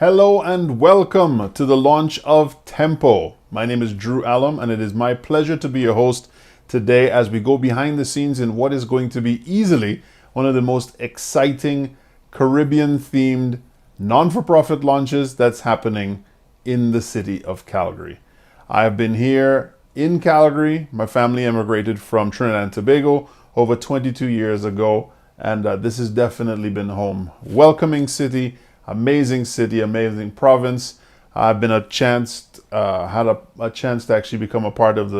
Hello and welcome to the launch of Tempo. My name is Drew Allam and it is my pleasure to be your host today as we go behind the scenes in what is going to be easily one of the most exciting Caribbean themed non-for-profit launches that's happening in the city of Calgary. I've been here in Calgary. My family immigrated from Trinidad and Tobago over 22 years ago, and this has definitely been home. Welcoming city, amazing province. I've been had a chance to actually become a part of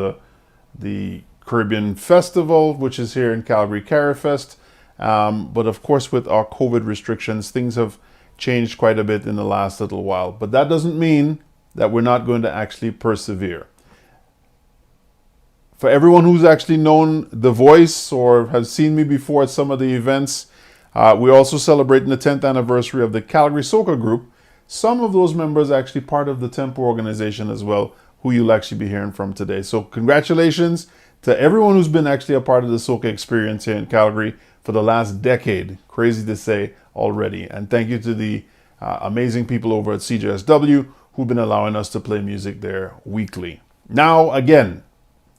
the Caribbean Festival, which is here in Calgary, CariFest. But of course, with our COVID restrictions, things have changed quite a bit in the last little while. But that doesn't mean that we're not going to actually persevere. For everyone who's actually known The Voice or has seen me before at some of the events, we're also celebrating the 10th anniversary of the Calgary Soca Group. Some of those members are actually part of the Tempo organization as well, who you'll actually be hearing from today. So congratulations to everyone who's been actually a part of the Soca experience here in Calgary for the last decade. Crazy to say already. And thank you to the amazing people over at CJSW who've been allowing us to play music there weekly. Now, again,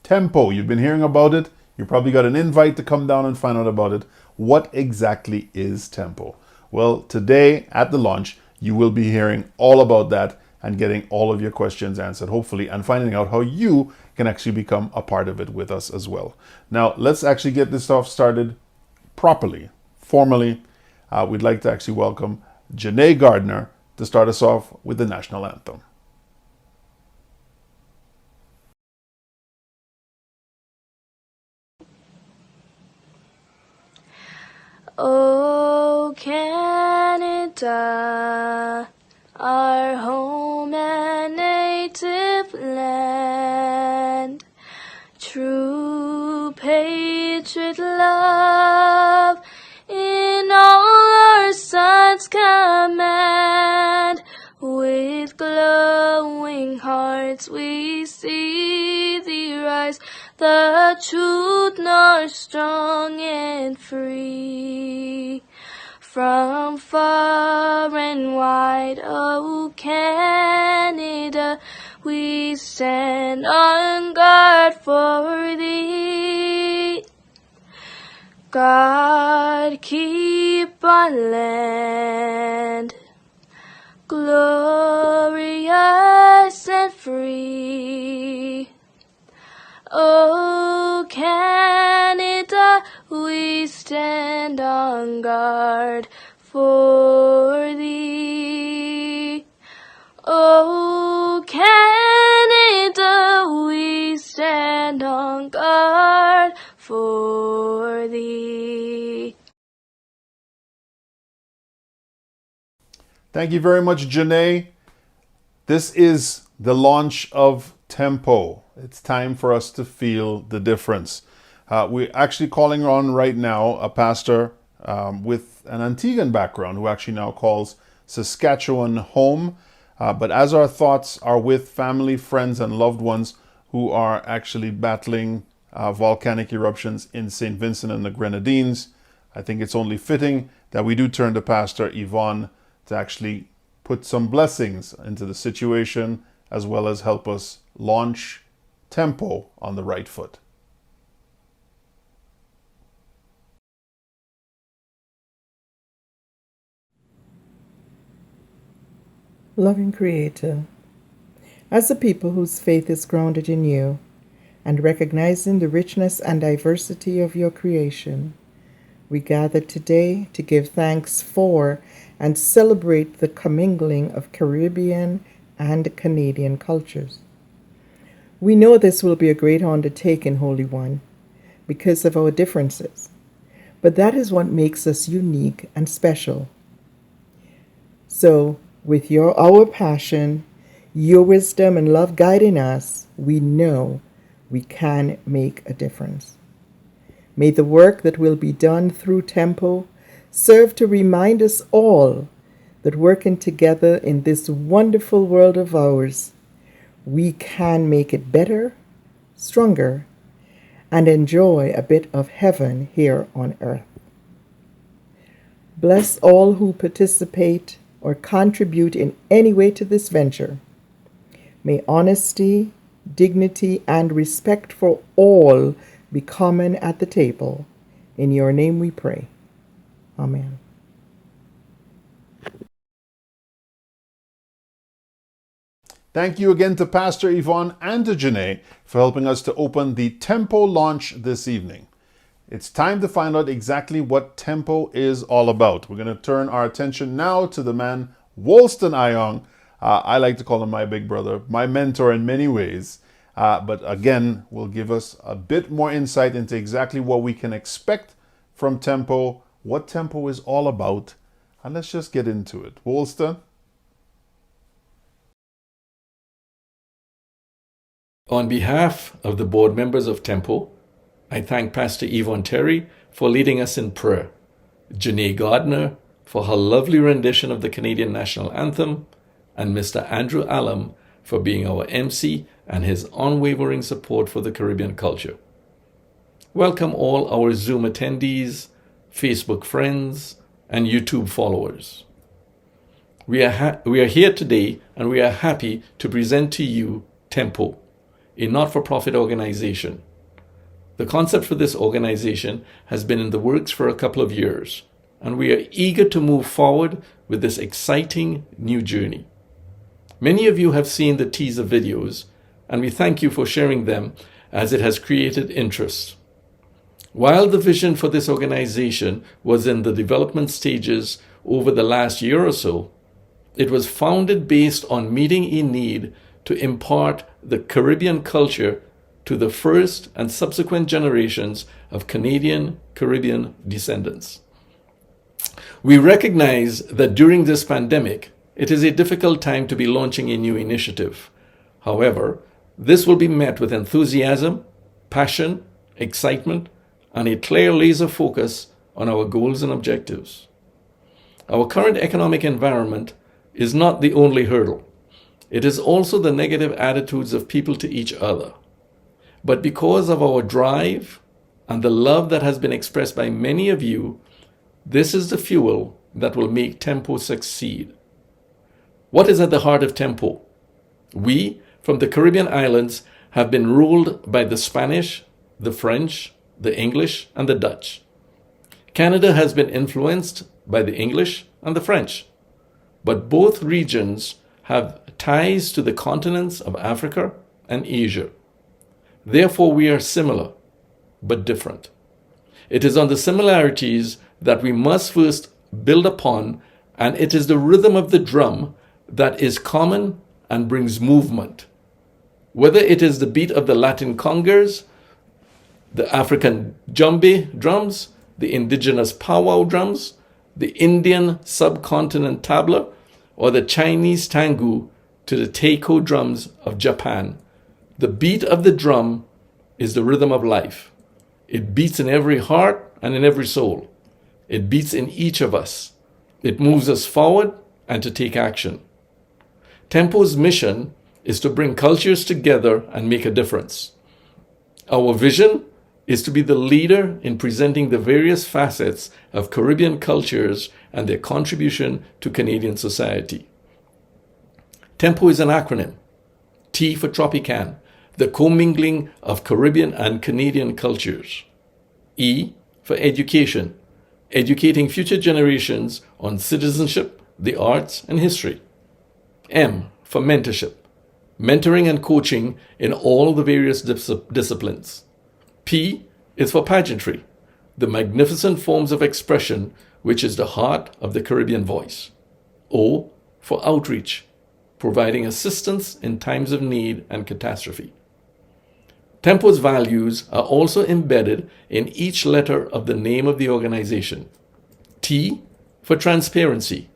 Tempo, you've been hearing about it. You probably got an invite to come down and find out about it. What exactly is Tempo? Well, today at the launch, you will be hearing all about that and getting all of your questions answered, hopefully, and finding out how you can actually become a part of it with us as well. Now, let's actually get this stuff started properly, formally. We'd like to actually welcome Janai Gardner to start us off with the national anthem. Oh, Canada, our home and native land, true patriot love in all our sons command. With glowing hearts we see thee rise, the truth north strong and free. From far and wide, oh Canada, we stand on guard for thee. God keep our land glorious and free. Oh, Canada, we stand on guard for thee. Oh, Canada, we stand on guard for thee. Thank you very much, Janai. This is the launch of Tempo. It's time for us to feel the difference. We're actually calling on right now a pastor with an Antiguan background who actually now calls Saskatchewan home. But as our thoughts are with family, friends, and loved ones who are actually battling volcanic eruptions in St. Vincent and the Grenadines, I think it's only fitting that we do turn to Pastor Yvonne to actually put some blessings into the situation as well as help us launch Tempo on the right foot. Loving Creator, as a people whose faith is grounded in you and recognizing the richness and diversity of your creation, we gather today to give thanks for and celebrate the commingling of Caribbean and Canadian cultures. We know this will be a great undertaking, Holy One, because of our differences, but that is what makes us unique and special. So, with our passion, your wisdom and love guiding us, we know we can make a difference. May the work that will be done through Tempo serve to remind us all that working together in this wonderful world of ours, we can make it better, stronger, and enjoy a bit of heaven here on earth. Bless all who participate or contribute in any way to this venture. May honesty, dignity, and respect for all be common at the table. In your name we pray. Amen. Thank you again to Pastor Yvonne and to Janai for helping us to open the Tempo launch this evening. It's time to find out exactly what Tempo is all about. We're going to turn our attention now to the man, Wolston Ayong. I like to call him my big brother, my mentor in many ways. But again, will give us a bit more insight into exactly what we can expect from Tempo, what Tempo is all about, and let's just get into it. Wolston? On behalf of the board members of Tempo, I thank Pastor Yvonne Terry for leading us in prayer, Janai Gardner for her lovely rendition of the Canadian National Anthem, and Mr. Andrew Allam for being our MC and his unwavering support for the Caribbean culture. Welcome all our Zoom attendees, Facebook friends, and YouTube followers. We are here today and we are happy to present to you Tempo, a not-for-profit organization. The concept for this organization has been in the works for a couple of years, and we are eager to move forward with this exciting new journey. Many of you have seen the teaser videos, and we thank you for sharing them as it has created interest. While the vision for this organization was in the development stages over the last year or so, it was founded based on meeting a need to impart the Caribbean culture to the first and subsequent generations of Canadian Caribbean descendants. We recognize that during this pandemic, it is a difficult time to be launching a new initiative. However, this will be met with enthusiasm, passion, excitement, and a clear laser focus on our goals and objectives. Our current economic environment is not the only hurdle. It is also the negative attitudes of people to each other. But because of our drive and the love that has been expressed by many of you, this is the fuel that will make Tempo succeed. What is at the heart of Tempo? We, from the Caribbean islands, have been ruled by the Spanish, the French, the English, and the Dutch. Canada has been influenced by the English and the French, but both regions have ties to the continents of Africa and Asia. Therefore, we are similar, but different. It is on the similarities that we must first build upon, and it is the rhythm of the drum that is common and brings movement. Whether it is the beat of the Latin congas, the African djembe drums, the indigenous powwow drums, the Indian subcontinent tabla, or the Chinese tango to the taiko drums of Japan, the beat of the drum is the rhythm of life. It beats in every heart and in every soul. It beats in each of us. It moves us forward and to take action. Tempo's mission is to bring cultures together and make a difference. Our vision is to be the leader in presenting the various facets of Caribbean cultures and their contribution to Canadian society. Tempo is an acronym. T for Tropi-Can, the commingling of Caribbean and Canadian cultures. E for education, educating future generations on citizenship, the arts, and history. M for mentorship, mentoring and coaching in all the various disciplines. P is for pageantry, the magnificent forms of expression which is the heart of the Caribbean voice. O for outreach, providing assistance in times of need and catastrophe. Tempo's values are also embedded in each letter of the name of the organization. T for transparency.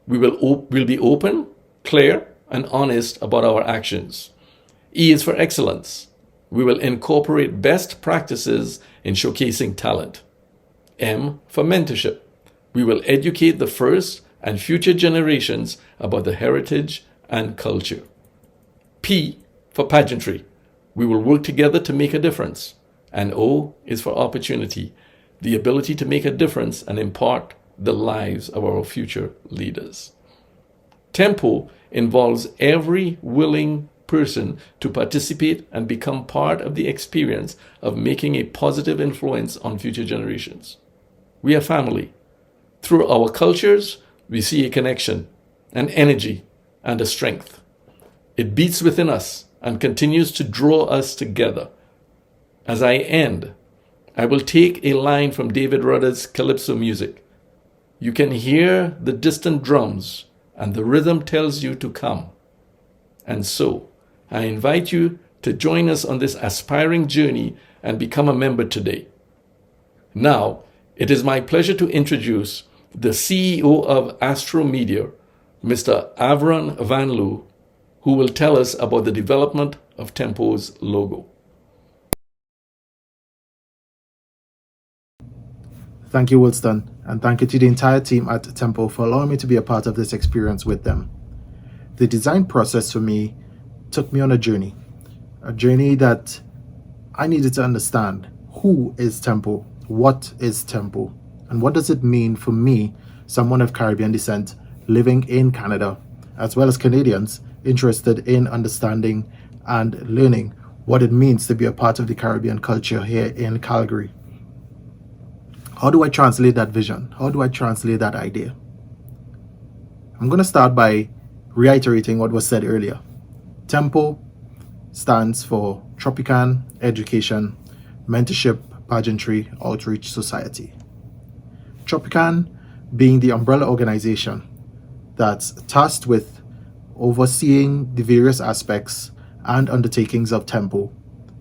We will be open, clear, and honest about our actions. E is for excellence. We will incorporate best practices in showcasing talent. M for mentorship. We will educate the first and future generations about the heritage and culture. P for pageantry. We will work together to make a difference. And O is for opportunity, the ability to make a difference and impart the lives of our future leaders. Tempo involves every willing person to participate and become part of the experience of making a positive influence on future generations. We are family. Through our cultures, we see a connection, an energy, and a strength. It beats within us and continues to draw us together. As I end, I will take a line from David Rudder's Calypso music. You can hear the distant drums, and the rhythm tells you to come. And so, I invite you to join us on this aspiring journey and become a member today. Now, it is my pleasure to introduce the CEO of Astro Media, Mr. Avron Van Loo, who will tell us about the development of Tempo's logo. Thank you, Wilston, and thank you to the entire team at Tempo for allowing me to be a part of this experience with them. The design process for me took me on a journey that I needed to understand who is Tempo, what is Tempo, and what does it mean for me, someone of Caribbean descent living in Canada, as well as Canadians interested in understanding and learning what it means to be a part of the Caribbean culture here in Calgary. How do I translate that vision? How do I translate that idea? I'm going to start by reiterating what was said earlier. Tempo stands for Tropi-Can, Education, Mentorship, Pageantry, Outreach Society. Tropi-Can being the umbrella organization that's tasked with overseeing the various aspects and undertakings of Tempo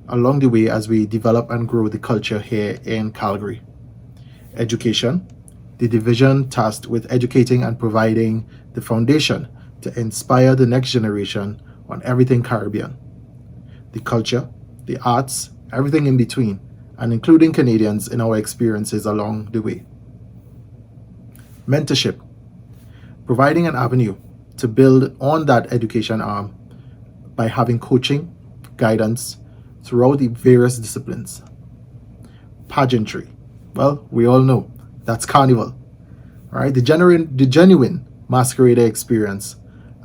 along the way as we develop and grow the culture here in Calgary. Education, the division tasked with educating and providing the foundation to inspire the next generation on everything Caribbean. The culture, the arts, everything in between, and including Canadians in our experiences along the way. Mentorship, providing an avenue to build on that education arm by having coaching, guidance throughout the various disciplines. Pageantry, well, we all know that's carnival, right? The genuine masquerader experience,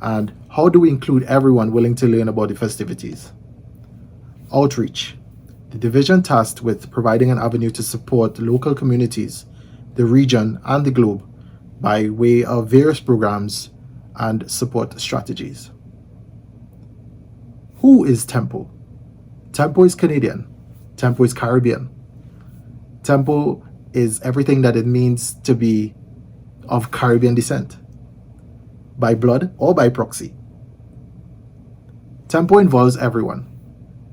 and how do we include everyone willing to learn about the festivities? Outreach, the division tasked with providing an avenue to support local communities, the region, and the globe by way of various programs and support strategies. Who is Tempo? Tempo is Canadian. Tempo is Caribbean. Tempo is everything that it means to be of Caribbean descent, by blood or by proxy. Tempo involves everyone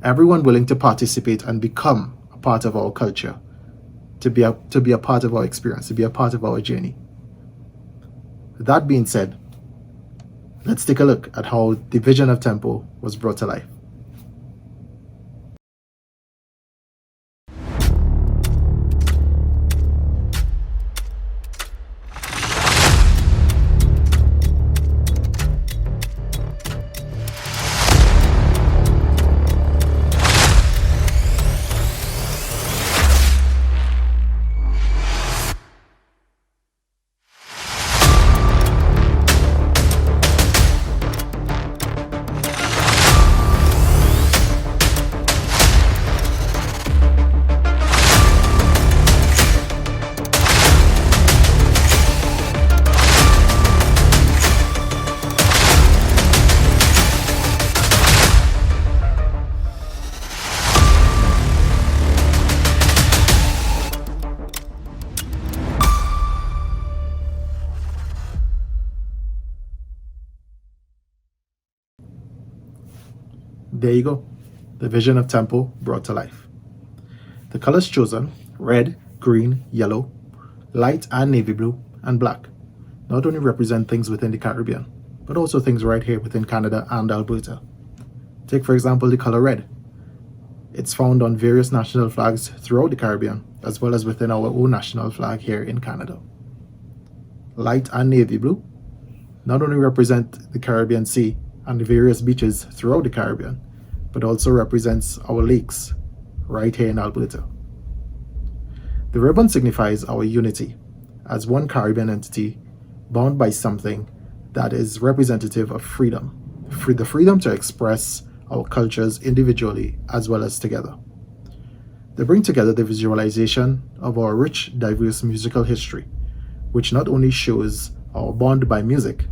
willing to participate and become a part of our culture, to be a part of our experience, to be a part of our journey. That being said, let's take a look at how the vision of Tempo was brought to life. There you go, the vision of Tempo brought to life. The colors chosen, red, green, yellow, light and navy blue, and black, not only represent things within the Caribbean, but also things right here within Canada and Alberta. Take, for example, the color red. It's found on various national flags throughout the Caribbean, as well as within our own national flag here in Canada. Light and navy blue not only represent the Caribbean Sea and the various beaches throughout the Caribbean, but also represents our lakes right here in Alberta. The ribbon signifies our unity as one Caribbean entity bound by something that is representative of freedom, the freedom to express our cultures individually as well as together. They bring together the visualization of our rich, diverse musical history, which not only shows our bond by music,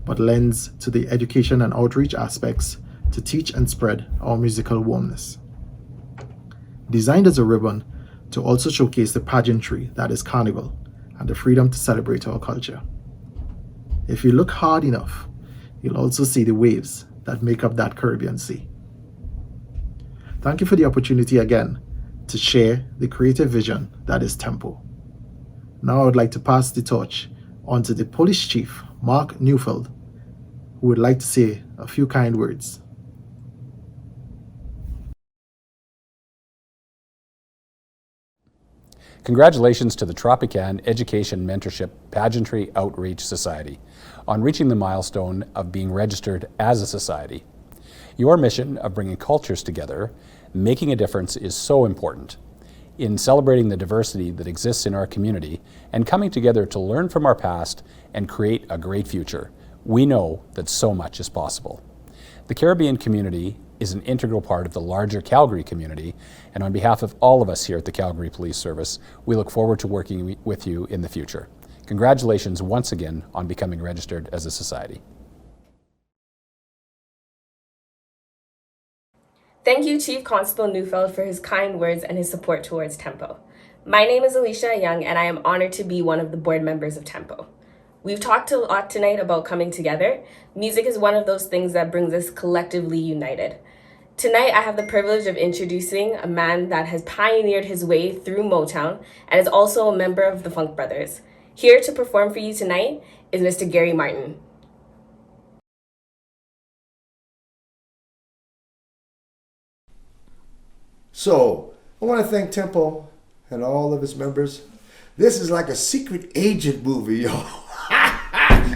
but lends to the education and outreach aspects to teach and spread our musical warmness. Designed as a ribbon to also showcase the pageantry that is Carnival and the freedom to celebrate our culture. If you look hard enough, you'll also see the waves that make up that Caribbean Sea. Thank you for the opportunity again to share the creative vision that is Tempo. Now I would like to pass the torch on to the Police Chief, Mark Neufeld, who would like to say a few kind words. Congratulations to the Tropi-Can Education Mentorship Pageantry Outreach Society on reaching the milestone of being registered as a society. Your mission of bringing cultures together, making a difference, is so important in celebrating the diversity that exists in our community and coming together to learn from our past and create a great future. We know that so much is possible. The Caribbean community is an integral part of the larger Calgary community, and on behalf of all of us here at the Calgary Police Service, we look forward to working with you in the future. Congratulations once again on becoming registered as a society. Thank you, Chief Constable Neufeld, for his kind words and his support towards Tempo. My name is Alicia Young, and I am honored to be one of the board members of Tempo. We've talked a lot tonight about coming together. Music is one of those things that brings us collectively united. Tonight, I have the privilege of introducing a man that has pioneered his way through Motown and is also a member of the Funk Brothers. Here to perform for you tonight is Mr. Gary Martin. So, I want to thank Tempo and all of its members. This is like a secret agent movie, y'all.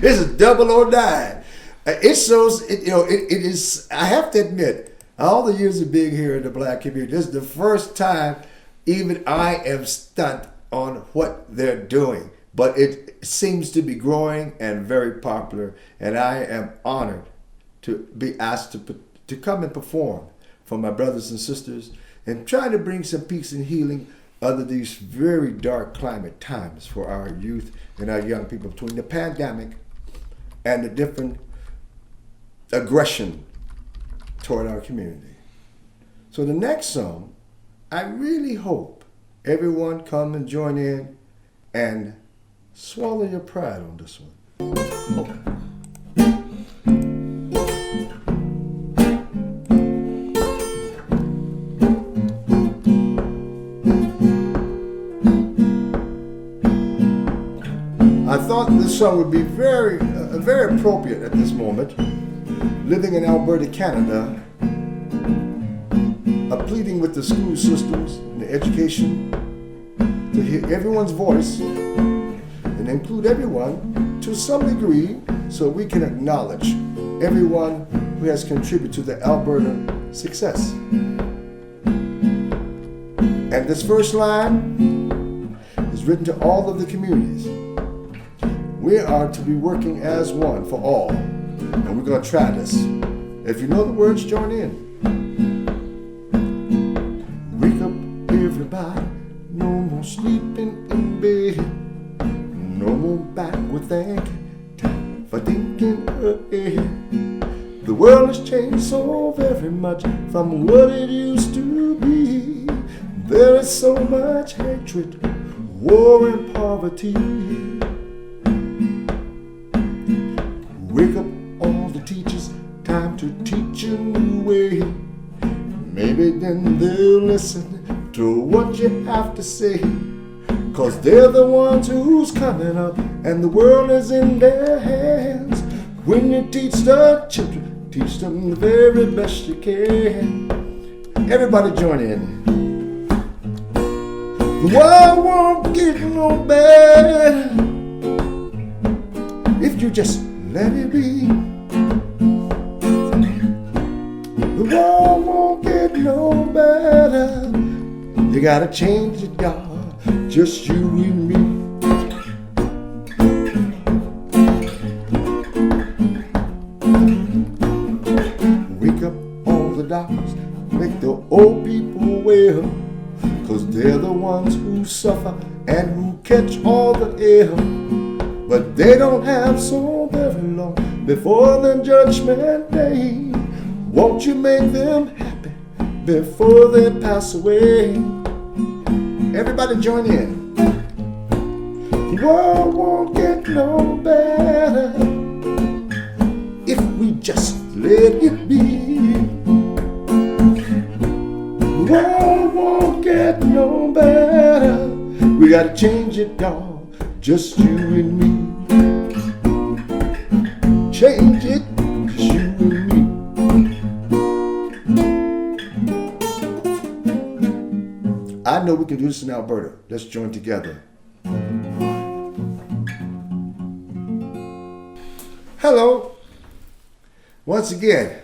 This is 009. It shows, it is, I have to admit, all the years of being here in the Black community, this is the first time even I am stunned on what they're doing. But it seems to be growing and very popular, and I am honored to be asked to come and perform for my brothers and sisters and try to bring some peace and healing under these very dark climate times for our youth and our young people between the pandemic and the different aggression toward our community. So the next song, I really hope everyone come and join in and swallow your pride on this one. I thought this song would be very appropriate at this moment. Living in Alberta, Canada, pleading with the school systems and the education to hear everyone's voice and include everyone to some degree so we can acknowledge everyone who has contributed to the Alberta success. And this first line is written to all of the communities. We are to be working as one for all, and we're going to try this. If you know the words, join in. Wake up, everybody, no more sleeping in bed, no more backward thinking, time for thinking ahead. The world has changed so very much from what it used to be. There is so much hatred, war and poverty. Wake up all the teachers, time to teach a new way. Maybe then they'll listen to what you have to say. 'Cause they're the ones who's coming up and the world is in their hands. When you teach the children, teach them the very best you can. Everybody join in. The world won't get no better if you just let it be. The world won't get no better. You gotta change it, y'all. Just you and me. well, 'cause they're the ones who suffer and who catch all the ill. But they don't have so very long before the judgment day. Won't you make them happy before they pass away? Everybody join in. The world won't get no better if we just let it be. The world won't get no better. We gotta change it, dog. Just you and me. Change it, just you and me. I know we can do this in Alberta. Let's join together. Hello. Once again,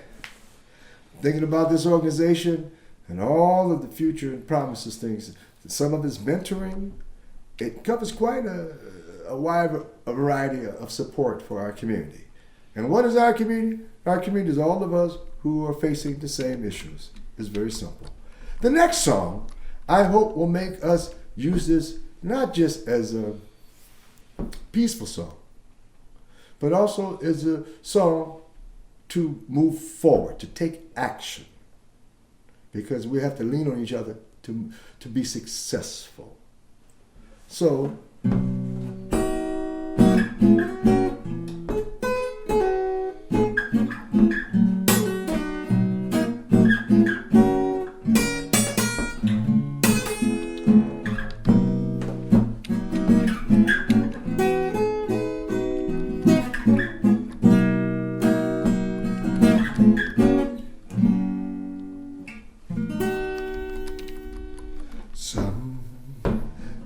thinking about this organization and all of the future and promises things. Some of it's mentoring. It covers quite a wide variety of support for our community. And what is our community? Our community is all of us who are facing the same issues. It's very simple. The next song, I hope, will make us use this not just as a peaceful song, but also as a song to move forward, to take action. Because we have to lean on each other to be successful. So,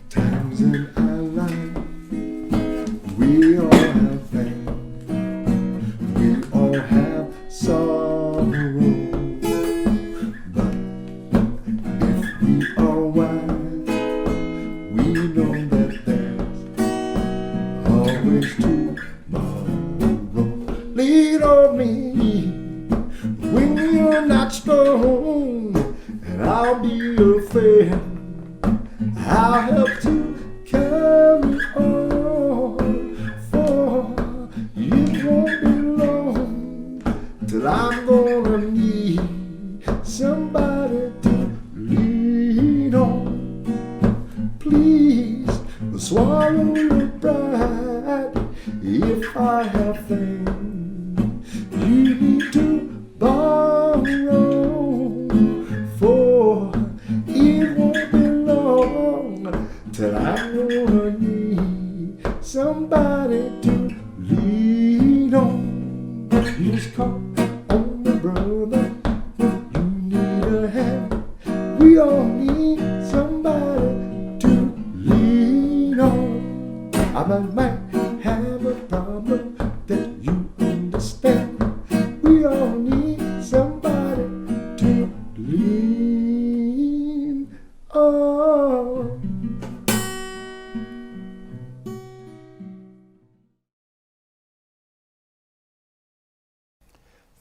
sometimes in our life we all have pain, we all have sorrow, but if we are wise, we know that there's always tomorrow. Lean on me when you're not strong, and I'll be your friend. I'll help to carry on, for you won't be long till I'm gonna need somebody to lean on. Please swallow your pride if I have things you need to borrow, for it won't be till I'm gonna need somebody to lean on. You just call on me, brother, when you need a hand. We all need somebody to lean on. I might have a problem that you understand. We all need somebody to lean on.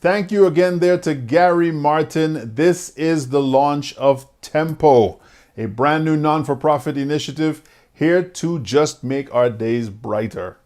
Thank you again there to Gary Martin. This is the launch of Tempo, a brand new non-for-profit initiative here to just make our days brighter,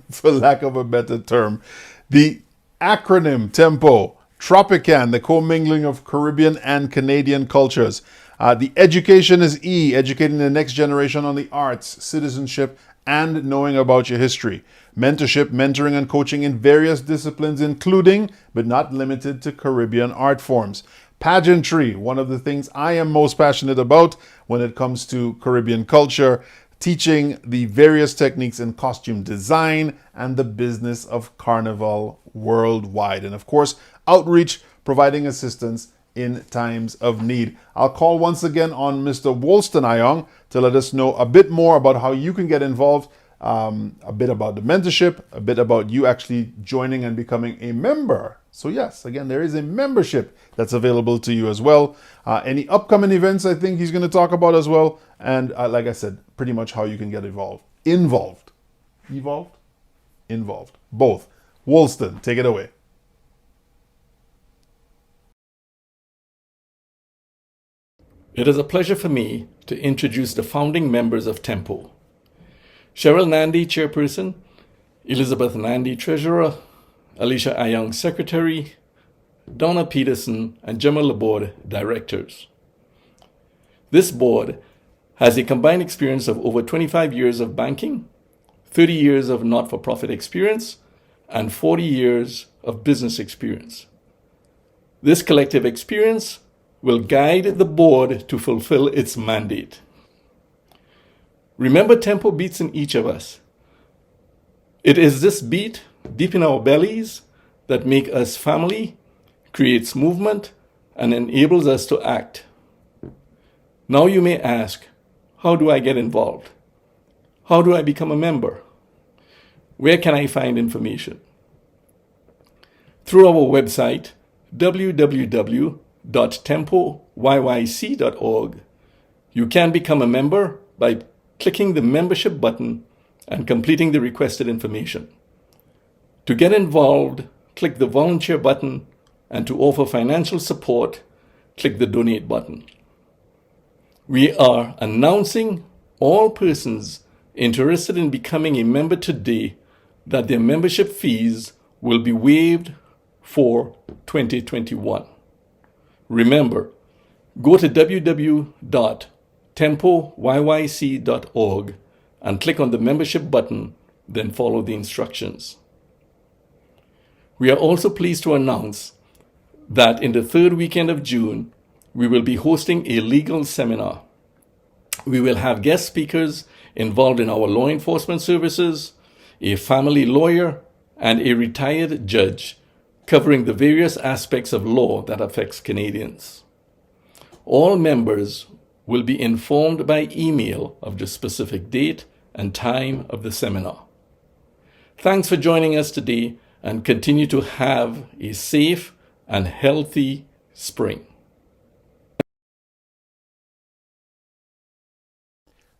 for lack of a better term. The acronym Tempo, Tropi-Can, the commingling of Caribbean and Canadian cultures. The education is E, educating the next generation on the arts, citizenship, and knowing about your history. Mentorship, mentoring and coaching in various disciplines, including, but not limited to, Caribbean art forms. Pageantry, one of the things I am most passionate about when it comes to Caribbean culture, teaching the various techniques in costume design and the business of carnival worldwide. And of course, outreach, providing assistance in times of need. I'll call once again on Mr. Wolstenayong to let us know a bit more about how you can get involved, a bit about the mentorship, a bit about you actually joining and becoming a member. So yes, again, there is a membership that's available to you as well. Any upcoming events I think he's going to talk about as well. And like I said, pretty much how you can get involved. Both. Woolston, take it away. It is a pleasure for me to introduce the founding members of Tempo. Cheryl Nandy, Chairperson, Elizabeth Nandy, Treasurer, Alicia Ayong, Secretary, Donna Peterson, and Gemma Laborde, Directors. This board has a combined experience of over 25 years of banking, 30 years of not-for-profit experience, and 40 years of business experience. This collective experience will guide the board to fulfill its mandate. Remember, Tempo beats in each of us. It is this beat deep in our bellies that make us family, creates movement, and enables us to act. Now you may ask, how do I get involved? How do I become a member? Where can I find information? Through our website, www.tempoyyc.org, you can become a member by clicking the membership button and completing the requested information. To get involved, click the volunteer button, and to offer financial support, click the donate button. We are announcing all persons interested in becoming a member today that their membership fees will be waived for 2021. Remember, go to www.tempoyyc.org and click on the membership button, then follow the instructions. We are also pleased to announce that in the third weekend of June, we will be hosting a legal seminar. We will have guest speakers involved in our law enforcement services, a family lawyer, and a retired judge covering the various aspects of law that affects Canadians. All members will be informed by email of the specific date and time of the seminar. Thanks for joining us today, and continue to have a safe and healthy spring.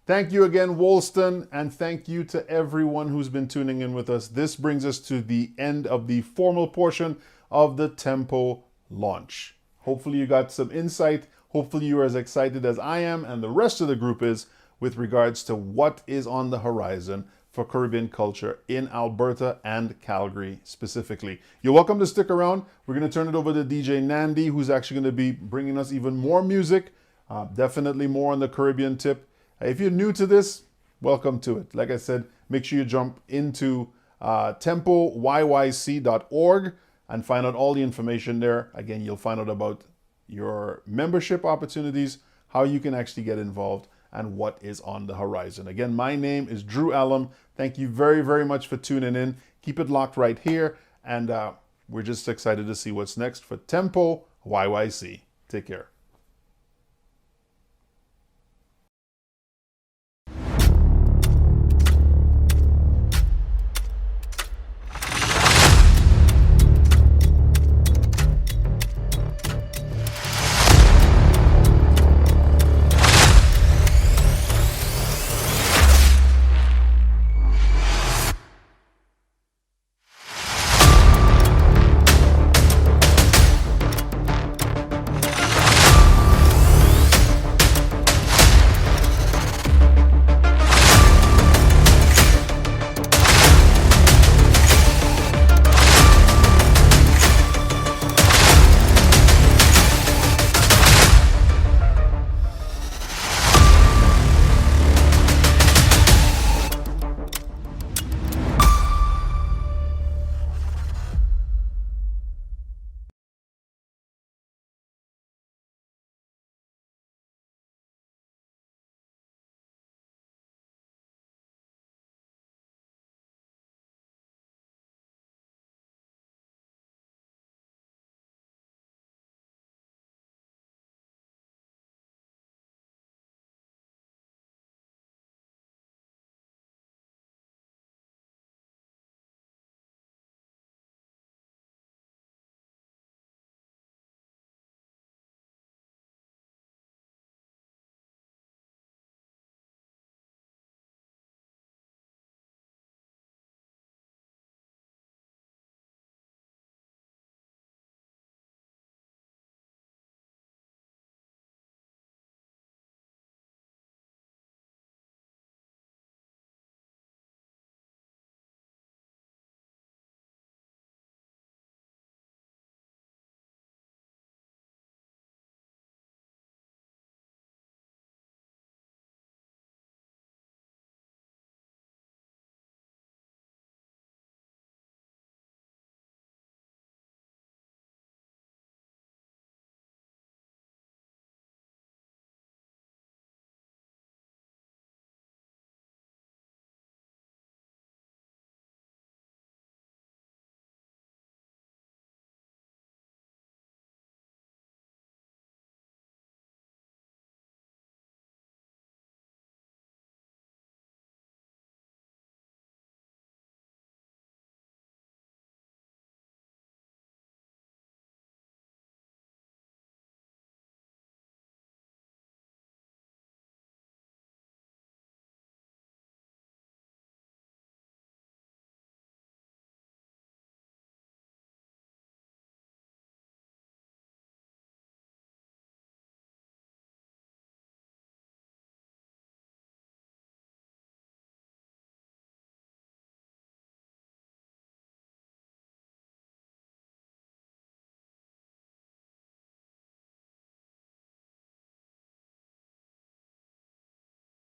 Thank you again, Woolston, and thank you to everyone who's been tuning in with us. This brings us to the end of the formal portion of the Tempo launch. Hopefully you got some insight. Hopefully you are as excited as I am and the rest of the group is with regards to what is on the horizon for Caribbean culture in Alberta and Calgary specifically. You're welcome to stick around. We're going to turn it over to DJ Nandy, who's actually going to be bringing us even more music, definitely more on the Caribbean tip. If you're new to this, welcome to it. Like I said, make sure you jump into tempoyyc.org and find out all the information there. Again, you'll find out about your membership opportunities, how you can actually get involved, and what is on the horizon. Again, my name is Drew Allam. Thank you very, very much for tuning in. Keep it locked right here, and we're just excited to see what's next for Tempo YYC. Take care.